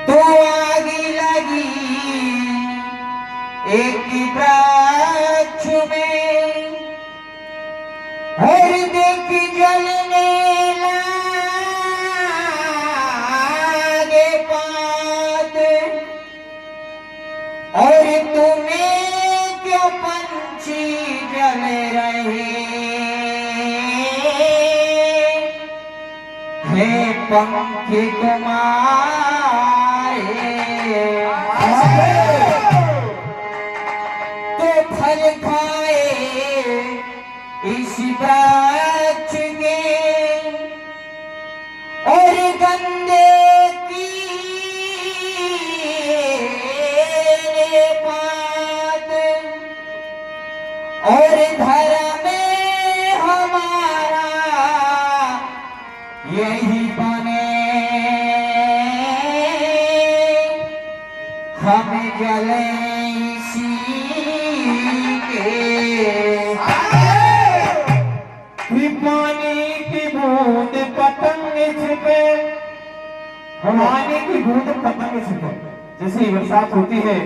तो आगी लगी एक वृक्ष में और देख जलने लागे पात और तुम्हें क्यों पंछी जल रहे हैं पंख तुम्हारे तो फल खाए इस वृक्ष के और गंदे की पात और धर्म हमारा यही बने हम जले इसी के पानी की बूंद पतंग छिपे, पानी की बूंद पतंग छिपे। जैसे ही बरसात होती है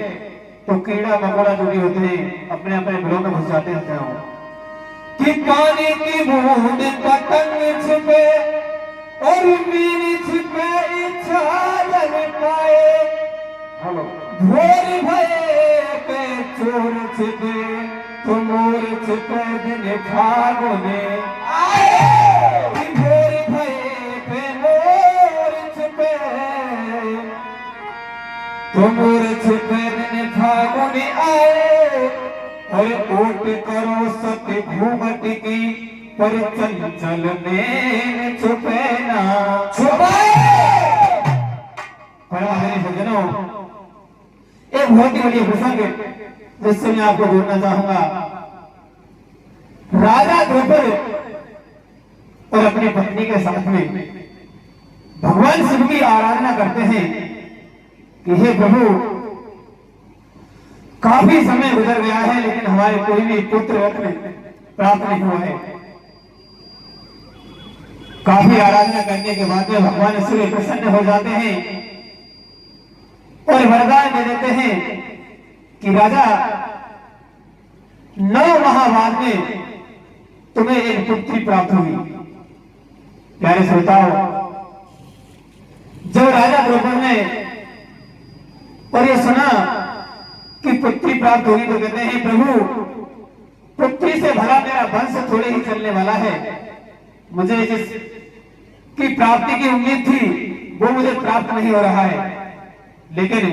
तो कीड़ा मकोड़ा जो भी होते हैं अपने अपने घरों में घुस जाते हैं कि पानी की बूंद पतंग छिपे और मेरी छिपे इच्छा जल पाए। हेलो भोर भये पे चोर छिपे तो मोर छिपे दिन फागुने आए। भोर भये पे मोर छिपे तो मोर छिपे दिन फागुने आए और ओट करो सत्य घूमट की पर चंचल में छुपे ना छुपाए। सज्जनों एक बहुत ही बड़ी प्रसंग जिससे मैं आपको जोड़ना चाहूंगा। राजा द्रौपद और अपनी पत्नी के साथ में भगवान शिव की आराधना करते हैं कि हे प्रभु काफी समय गुजर गया है लेकिन हमारे कोई भी पुत्र रत्न प्राप्त नहीं हुआ है। काफी आराधना करने के बाद में भगवान शिव प्रसन्न हो जाते हैं और वरदान दे देते हैं कि राजा 9 माह बाद में तुम्हें एक पुत्री प्राप्त होगी। प्यारे श्रोताओं, जब राजा द्रौपद ने और ये सुना कि पुत्री प्राप्त होगी तो कहते हैं प्रभु पुत्री से भला मेरा वंश थोड़े ही चलने वाला है। मुझे जिसकी प्राप्ति की उम्मीद थी वो मुझे प्राप्त नहीं हो रहा है। लेकिन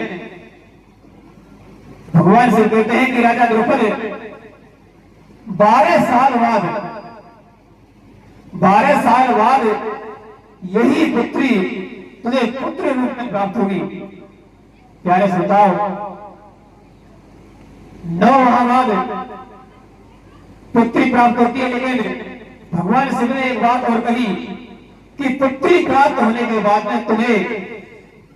भगवान से कहते हैं कि राजा द्रौपद 12 साल बाद यही पुत्री तुझे पुत्र रूप में प्राप्त होगी। प्यारे श्रोताओ, 9 माह बाद पुत्री प्राप्त होती है लेकिन भगवान शिव ने एक बात और कही कि पुत्री प्राप्त होने के बाद में तुम्हें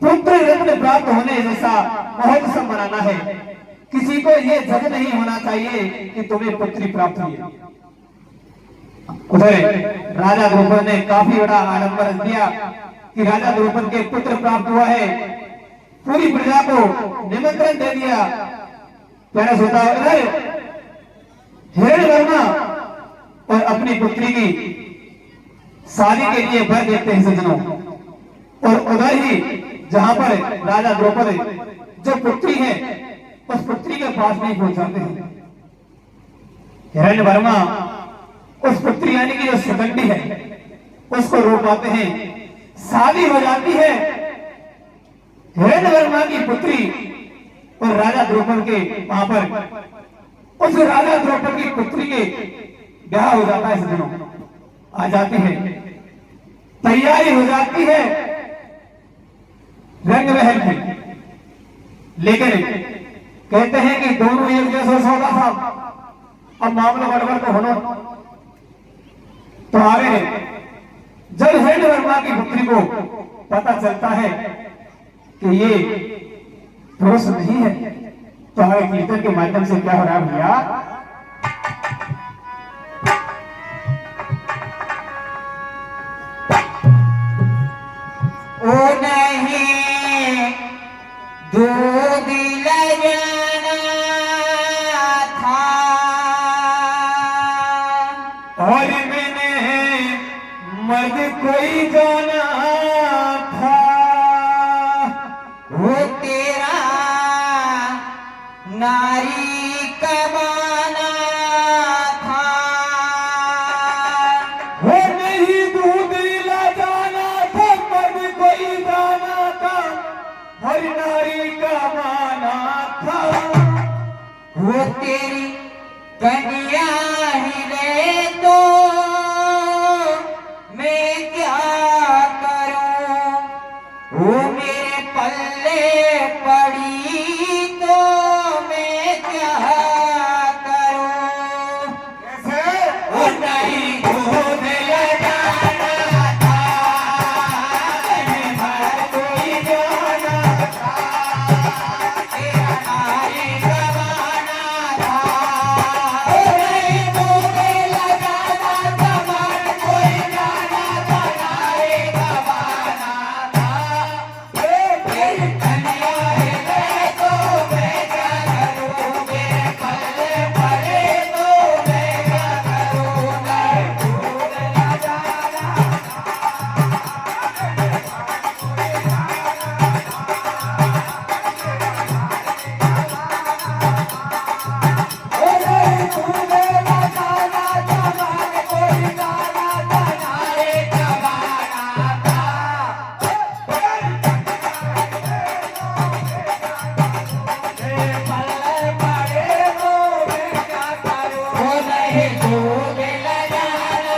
पुत्र रत्न प्राप्त होने जैसा महोत्सव मनाना है। किसी को यह जग नहीं होना चाहिए कि तुम्हें पुत्री प्राप्त हुई है। उधर राजा द्रौपद ने काफी बड़ा आडंबर दिया कि राजा द्रौपद के पुत्र प्राप्त हुआ है। पूरी प्रजा को निमंत्रण दे दिया। प्यारे श्रोता, हिरण्यवर्मा और अपनी पुत्री की शादी के लिए वर देते हैं सज्जनों। और उधर ही जहां पर राजा द्रौपद जो पुत्री है उस पुत्री के पास नहीं पहुंच जाते हैं। हिरण्यवर्मा उस पुत्री यानी कि जो शिखंडी है उसको रोक पाते हैं। शादी हो जाती है हिरण्यवर्मा की पुत्री और राजा द्रौपद के वहां पर उस राजा द्रौपद की पुत्री के ब्याह हो जाता है सज्जनों। आ जाती है, तैयारी हो जाती है रंग महल की। लेकिन कहते हैं कि दोनों एक जैसा सौदा था। अब मामला गड़बड़ तो होना तो आगे जब हिरण्यवर्मा की पुत्री को पता चलता है कि ये पुरुष नहीं है। तो हमें कीर्तन के माध्यम से क्या हो रहा है भैया, ओ नहीं दूध लगाना था और मैंने मर्द कोई जाना था। वो तेरा नारी कमाना था। वो नहीं दूध ला जाना था, मर्द कोई जाना था, हर नारी का माना था। वो तेरी कन्या ही ले तो मैं क्या करूं। वो मेरे पल्ले पड़ी तो मैं क्या करूं। वो नहीं दूध लगाना था, मैं कोई जाना था, तेरा नारी कमाना था। वो नहीं दूध लगाना था, मैं कोई जाना था, नारी कमाना था। तेरी कन्या है तो मैं क्या करूं, मेरे पल्ले पड़े तो मैं क्या करूं। नहीं दूध लगाना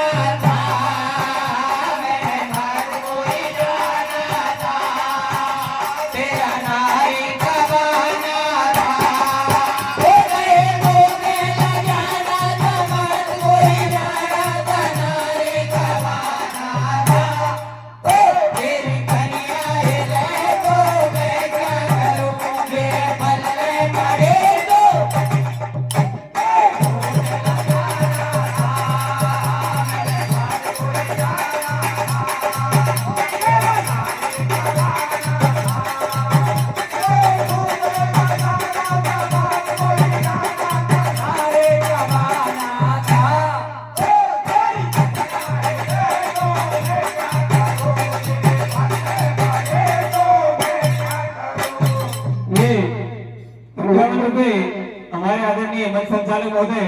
हमारे आदरणीय मंच संचालक महोदय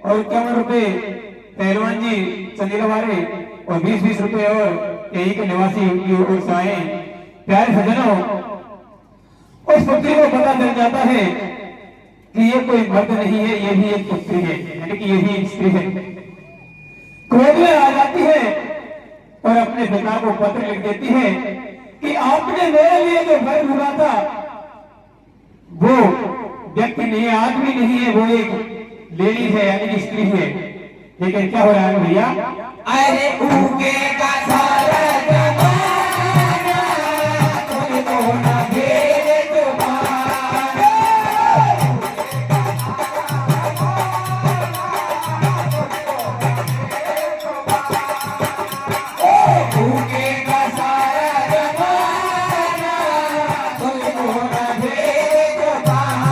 और 51 रुपए पहलवान जी चंदीला वाले और 20-20 रुपए और यही के निवासी की ओर से आए। प्यारे सज्जनों, उस पुत्री को पता चल जाता है कि ये कोई मर्द नहीं है, ये भी एक पुत्री है, यानी कि ये भी एक स्त्री है। क्रोध में आ जाती है और अपने पिता को पत्र लिख देती है कि आपने मेरे लिए जो घर ढूंढा था वो व्यक्ति नहीं है, आदमी नहीं है, वो एक लेडीज है, यानी कि स्त्री है। लेकिन क्या हो रहा है भैया, अरे उगे का सारा जमाना तुमको न भेजे तुम्हारा। उगे का सारा जमाना तुमको न भेजे तुम्हारा।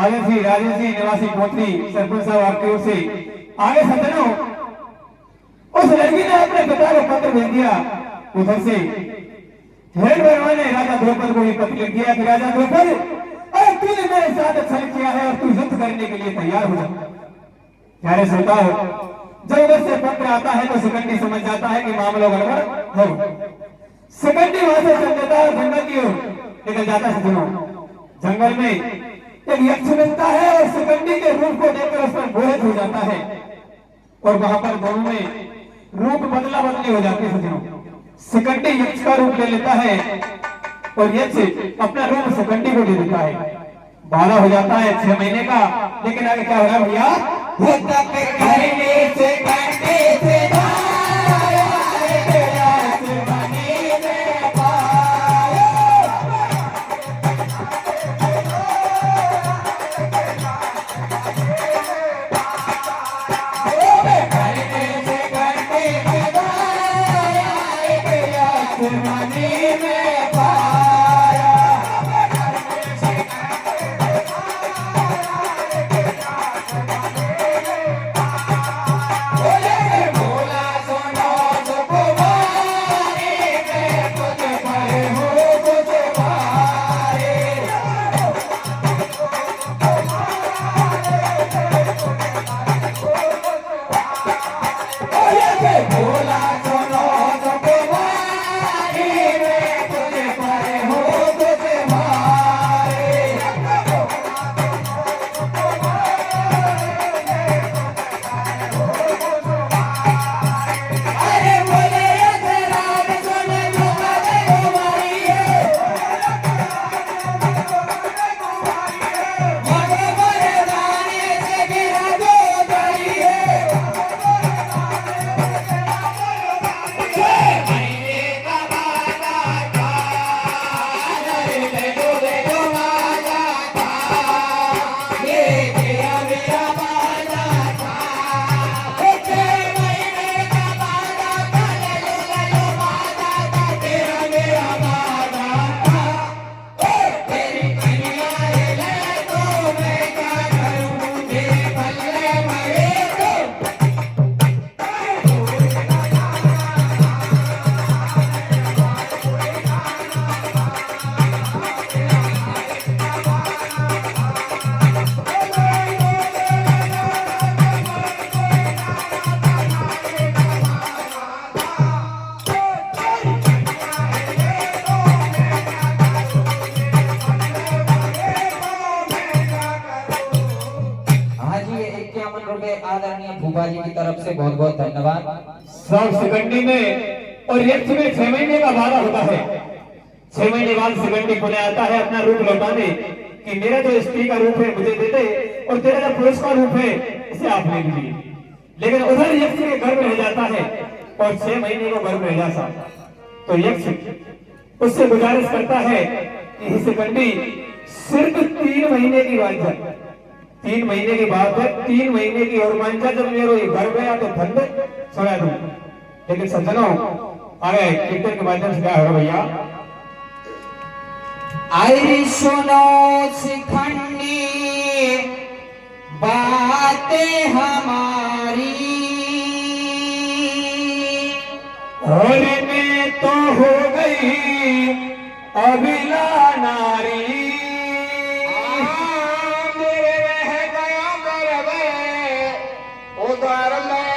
आगे से राजेश जी निवासी पोथी सरपंच साहब आपकी ओर से आगे सज्जनों, उस लड़की ने अपने पिता को पत्र भेज दिया। उधर से हेड भगवान ने राजा द्रौपद को भी पत्र लिख दिया कि राजा द्रौपद, अरे तूने मेरे साथ छल किया है और तू युद्ध करने के लिए तैयार हो जा। प्यारे श्रोताओ, जब उधर से पत्र आता है तो शिखंडी समझ जाता है कि मामला गड़बड़ हो। शिखंडी वहां से चल देता है, जंगल की ओर निकल जाता है। सज्जनों, जंगल में एक यक्ष मिलता है और शिखंडी के रूप को देखकर उस पर मोहित हो जाता है और वहां पर दोनों में रूप बदला बदली हो जाती है। सज्जनों, शिखंडी यक्ष का रूप ले लेता है और यक्ष अपना रूप शिखंडी को दे देता है। बारह हो जाता है 6 महीने का। लेकिन आगे क्या हो रहा है भैया? वो तब करने से करने से आया गया आसमानी में पाया। करने से करने से आया गया आसमानी में पाया। आदरणीय भूपा जी की तरफ से बहुत बहुत धन्यवाद। सब शिखंडी में और यक्ष में 6 महीने का वादा होता है। 6 महीने बाद शिखंडी पुणे आता है अपना रूप लौटाने कि मेरा जो स्त्री का रूप है मुझे दे दे और तेरा जो पुरुष का रूप है इसे आप ले लीजिए। लेकिन उधर यक्ष के घर में रह जाता है और 6 महीने को घर में रह जाता। तो यक्ष उससे गुजारिश करता है कि शिखंडी सिर्फ 3 महीने की बात है, 3 महीने की बात है, 3 महीने की और मांझा जब मेरे घर गया तो धंध छोड़ा दूं। लेकिन सज्जनों, आगे कीर्तन के माध्यम से क्या हो भैया? आई सुनो शिखंडी बातें हमारी, और में तो हो गई अभिला नारी। उधर में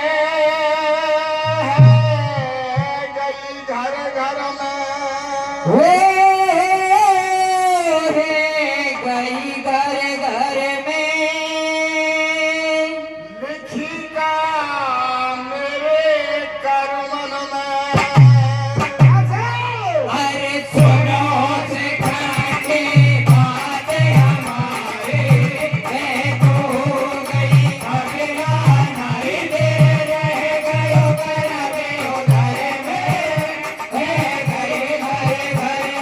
गई घर घर में, गई घर घर में लिखी का मेरे कर्मन में। अरे सुनो शिखंडी बातें हमारी, मैं तो हो गई अभिला नारी। तेरे रह गयो घर में, घर में गई घर घर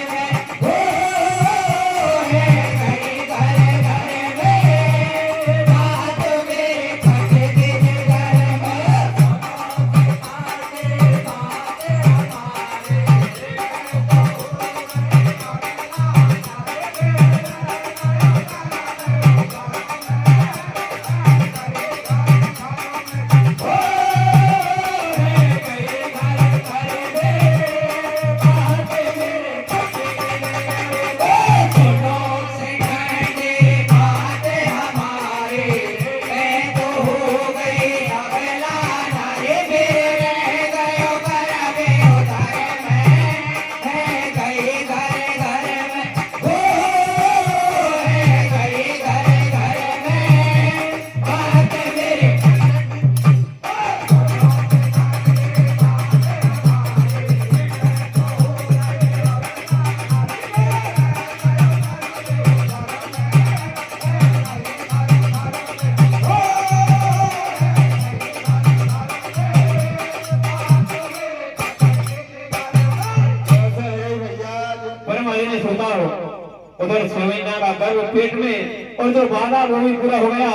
घर में पेट में, और जो वादा वो भी पूरा हो गया।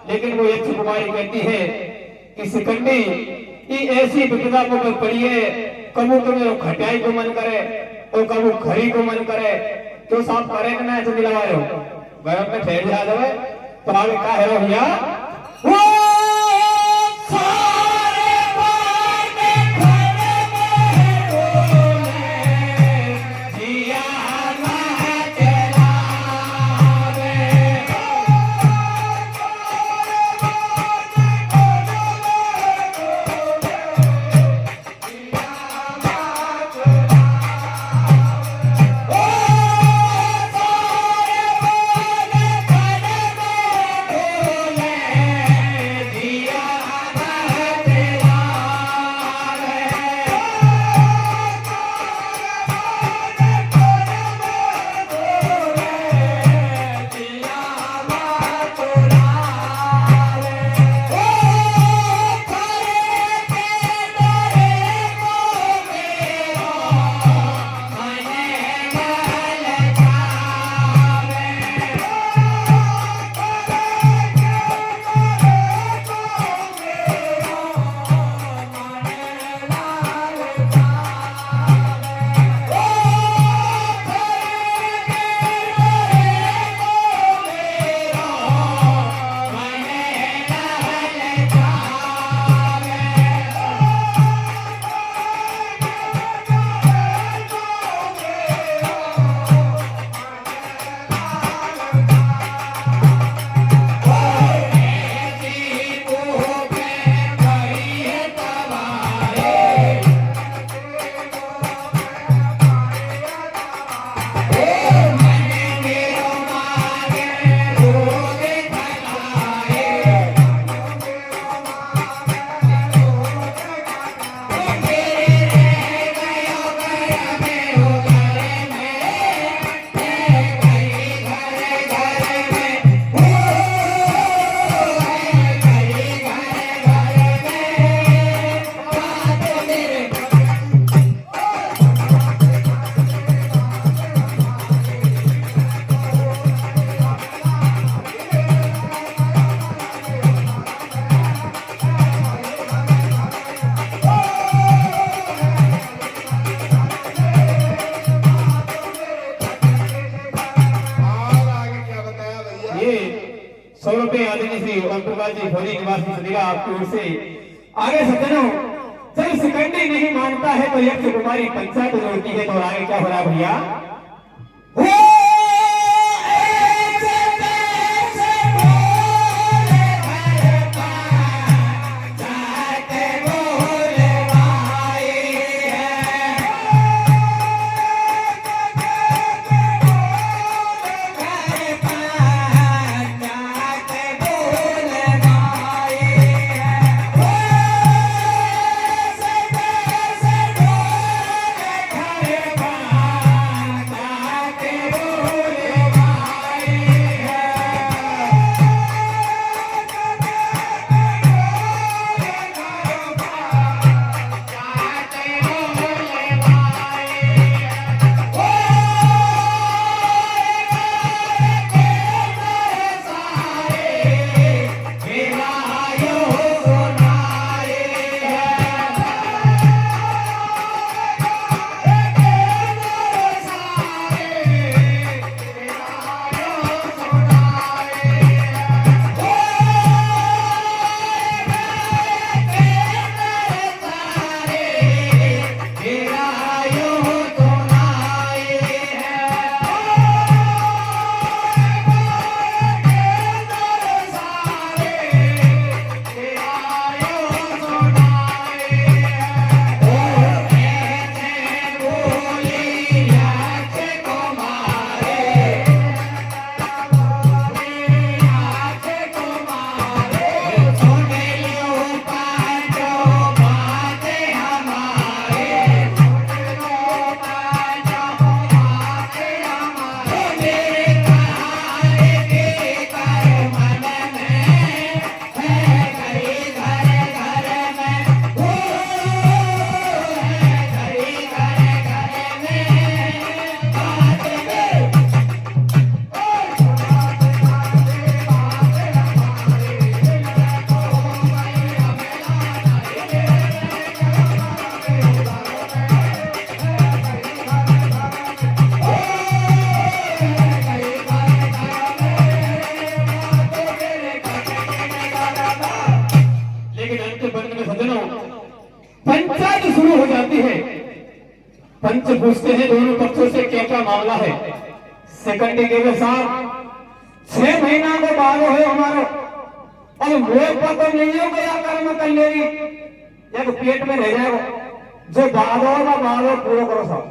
लेकिन वो यक्ष कुमारी कहती है कि शिखंडी ये ऐसी विपदा को पड़ी है, कबू तुम्हें खटाई को मन करे और कबू खरी को मन करे, क्यों साफ करे कि ना ऐसे दिलवा रहे हो घर में ठहर जा जाए। तो आगे क्या है भैया, वो सारे बाटे खड़े में डोले, जिया ना चलावे। जी भोली निवासी सदिका आपकी ओर से आगे सज्जनों, जब शिखंडी नहीं मानता है तो यक्ष कुमारी पंचायत जोड़ती है। तो आगे क्या हो रहा भैया, पंचायत शुरू हो जाती है। पंच पूछते हैं दोनों पक्षों से क्या क्या मामला है। सेकंडी के साहब 6 महीना को बारो है हमारो और मोह पकड़ नहीं हो गया कर्म कर लेगी या तो पेट में रह जाएगा जो बारो पूरा करो साहब।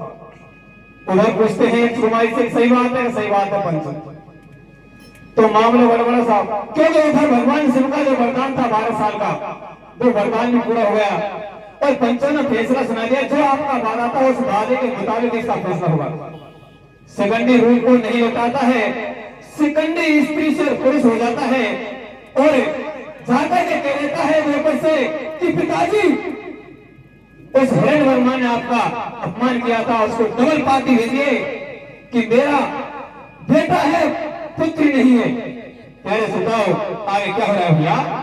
उधर पूछते हैं सुमाई से सही बात है, सही बात है पंच। तो मामले बड़ा साहब क्योंकि उधर भगवान शिव का जो वरदान था 12 साल का वो वरदान भी पूरा हो गया और पंचों ने फैसला सुना दिया जो आपका वादा था उस वादे के मुताबिक इसका फैसला होगा। सेकंडी रूप को नहीं लौटाता है, सेकंडी स्त्री से पुरुष हो जाता है और जाकर के कह देता है ऊपर से कि पिताजी उस हिरण वर्मा ने आपका अपमान किया था उसको डबल पार्टी भेजिए कि मेरा बेटा है पुत्री नहीं है। पहले सुनाओ आगे क्या हो रहा है भैया।